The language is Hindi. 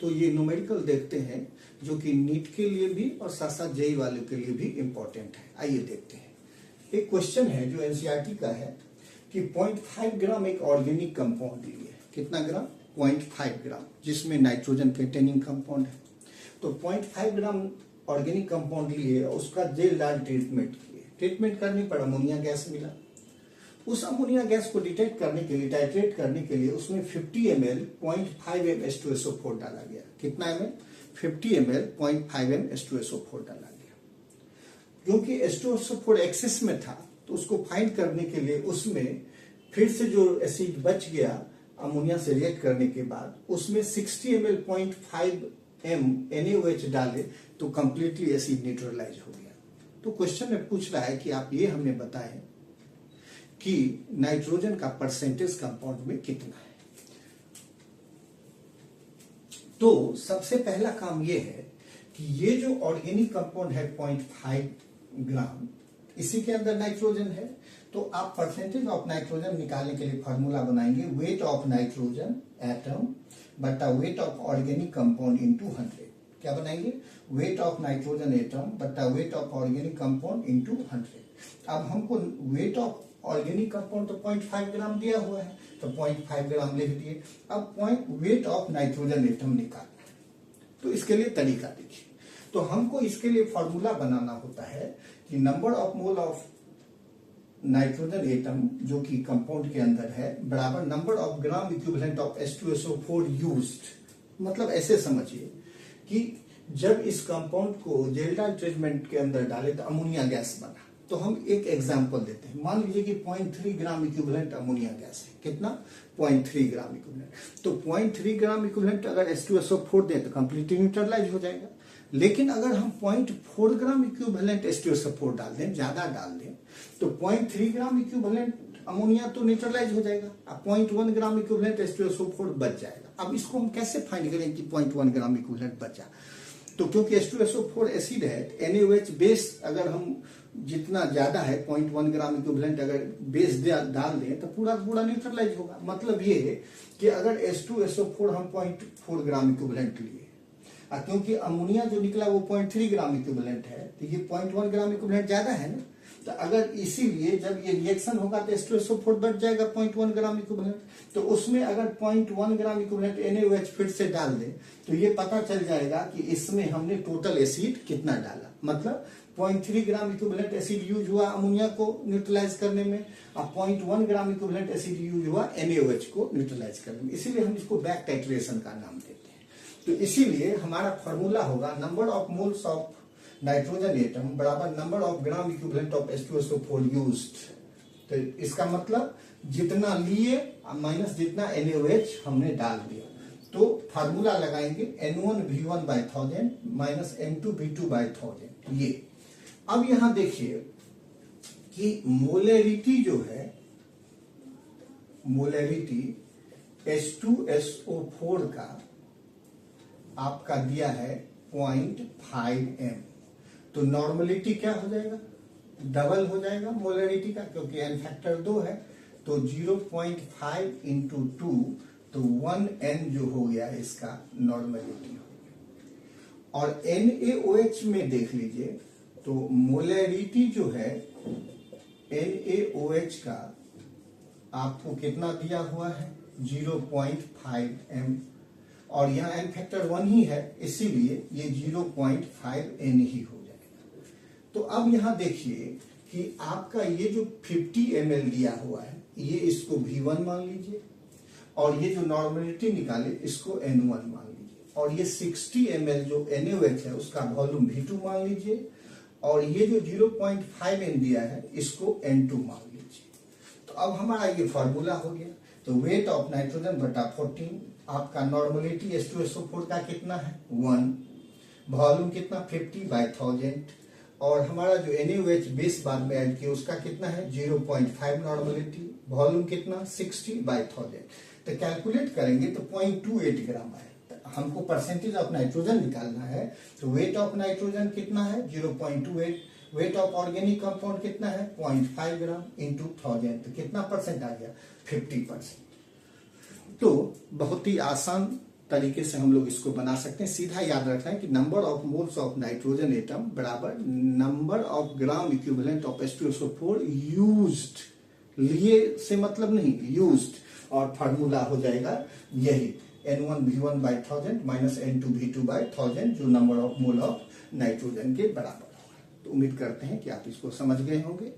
तो ये न्यूमेरिकल देखते हैं जो कि नीट के लिए भी और साथ साथ जेई वालों के लिए भी इंपॉर्टेंट है। आइए देखते हैं। एक क्वेश्चन है जो एनसीईआरटी का है कि 0.5 ग्राम एक ऑर्गेनिक कंपाउंड लिए। कितना ग्राम? 0.5 ग्राम, जिसमें नाइट्रोजन कंटेनिंग कंपाउंड है। तो 0.5 ग्राम ऑर्गेनिक कंपाउंड लिए, उसका जेल डाल ट्रीटमेंट किए। ट्रीटमेंट करने पर अमोनिया गैस मिला। उस अमोनिया गैस को डिटेक्ट करने के लिए, टाइट्रेट करने के लिए उसमें 50 ml 0.5 m H2SO4 डाला गया। कितना ml? 50 ml 0.5 m H2SO4 डाला गया। क्योंकि H2SO4 एक्सेस में था तो उसको फाइंड करने के लिए उसमें फिर से जो एसिड बच गया अमोनिया से रिएक्ट करने के बाद, उसमें 60 ml 0.5 m NaOH डाले तो कंप्लीटली एसिड न्यूट्रलाइज हो गया। तो क्वेश्चन में पूछ रहा है कि आप ये हमें बताएं कि नाइट्रोजन का परसेंटेज कंपाउंड में कितना है। तो सबसे पहला काम ये है कि ये जो ऑर्गेनिक कंपाउंड है 0.5 ग्राम, इसी के अंदर नाइट्रोजन है। तो आप परसेंटेज ऑफ नाइट्रोजन निकालने के लिए फॉर्मूला बनाएंगे, वेट ऑफ नाइट्रोजन एटम बटा weight of organic compound into 100। क्या बनाएंगे? वेट ऑफ नाइट्रोजन एटम बटा weight of organic compound into 100। अब हमको वेट ऑफ ऑर्गेनिक कंपाउंड तो 0.5 ग्राम दिया हुआ है, तो 0.5 ग्राम लिख दिए। अब वेट ऑफ नाइट्रोजन एटम निकालना है। तो इसके लिए तरीका देखिए। तो हमको इसके लिए फॉर्मूला बनाना होता है कि number of mole of nitrogen atom जो कि कंपाउंड के अंदर है बराबर number of gram equivalent of H2SO4 used. मतलब ऐसे समझिए कि जब इस कंपाउंड को जेल ट्रीटमेंट के अंदर डाले तो अमोनिया गैस बना। तो हम एक एग्जांपल देते हैं। मान लीजिए कि 0.3 ग्राम इक्विवेलेंट अमोनिया गैस है। कितना? 0.3 ग्राम इक्विवेलेंट। तो 0.3 ग्राम इक्विवेलेंट अगर H2SO4 दें तो कंप्लीटली न्यूट्रलाइज हो जाएगा। लेकिन अगर हम 0.4 ग्राम इक्विवेलेंट H2SO4 डाल दें, ज्यादा डाल दें, तो 0.3 ग्राम इक्विवेलेंट अमोनिया तो न्यूट्रलाइज हो जाएगा। अब 0.1 ग्राम इक्विवेलेंट H2SO4 बच जाएगा। अब इसको हम कैसे फाइंड करें कि 0.1 ग्राम इक्विवेलेंट बचा? तो क्योंकि H2SO4 एसिड है, NaOH बेस अगर हम जितना ज्यादा है 0.1 ग्राम इक्विवेलेंट अगर बेस डाल दें तो पूरा पूरा न्यूट्रलाइज होगा। मतलब ये है कि अगर H2SO4 हम 0.4 ग्राम इक्विवेलेंट लिए, क्योंकि अमोनिया जो निकला वो 0.3 ग्राम इक्विवेलेंट है, तो ये 0.1 ग्राम इक्विवेलेंट ज्यादा है ना। तो अगर इसीलिए जब ये रिएक्शन होगा तो H2SO4 बढ़ जाएगा 0.1 ग्राम इक्विवेलेंट। तो उसमें अगर 0.1 ग्राम इक्विवेलेंट NaOH फिर से डाल दें तो ये पता चल जाएगा कि इसमें हमने टोटल एसिड कितना डाला। मतलब 0.3 ग्राम इक्विवेलेंट एसिड यूज हुआ अमोनिया को न्यूट्रलाइज करने में, और 0.1 ग्राम इक्विवेलेंट एसिड यूज हुआ NaOH को न्यूट्रलाइज करने में। इसीलिए हम इसको बैक टाइट्रेशन का नाम देते हैं। तो इसीलिए हमारा फॉर्मूला होगा number of moles of nitrogen atom बराबर number of gram equivalent of H2SO4 used. तो इसका मतलब जितना लिए माइनस जितना NaOH हमने डाल दिया। तो फार्मूला लगाएंगे N1V1 by 1000 minus N2V2 by 1000। ये अब यहां देखिए कि मोलैरिटी जो है, मोलैरिटी H2SO4 का आपका दिया है 0.5 m। तो नॉर्मलिटी क्या हो जाएगा? डबल हो जाएगा मोलैरिटी का, क्योंकि n फैक्टर 2 है। तो 0.5 इंटू 2 तो 1n जो हो गया इसका नॉर्मलिटी हो गया। और NaOH में देख लीजिए तो मोलैरिटी जो है NaOH का आपको कितना दिया हुआ है? 0.5 m। और यहाँ n फैक्टर 1 ही है, इसीलिए ये 0.5 n ही हो जाएगा। तो अब यहाँ देखिए कि आपका ये जो 50 ml दिया हुआ है, ये इसको V1 मान लीजिए, और ये जो नॉर्मलिटी निकाले इसको N1 मान लीजिए, और ये 60 ml जो NaOH है उसका वॉल्यूम V2 मान लीजिए, और ये जो 0.5 n दिया है इसको N2 मान लीजिए। तो अब हमारा ये फॉर्मूला हो गया। तो वेट ऑफ नाइट्रोजन बटा 14, आपका नॉर्मलिटी H2SO4 का कितना है? 1, वॉल्यूम कितना? 50 by 1000, और हमारा जो NaOH बेस बाद में ऐड किया उसका कितना है? 0.5 नॉर्मलिटी, वॉल्यूम कितना? 60 by 1000। तो कैलकुलेट करेंगे तो 0.28 ग्राम आए। हमको परसेंटेज ऑफ नाइट्रोजन निकालना है, तो वेट ऑफ नाइट्रोजन कितना है? 0.28। वेट ऑफ ऑर्गेनिक कंपाउंड कितना है? 0.5 ग्राम इंटू 1000। तो कितना परसेंट आ गया? 50%। तो बहुत ही आसान तरीके से हम लोग इसको बना सकते हैं। सीधा याद रखना है कि number of moles of nitrogen atom बराबर number of gram equivalent of H2SO4 used, लिए से मतलब नहीं, यूज्ड, और फार्मूला हो जाएगा यही N1V1/1000 माइनस N2V2/1000 जो number of mole of nitrogen के बराबर होगा। तो उम्मीद करते हैं कि आप इसको समझ गए होंगे।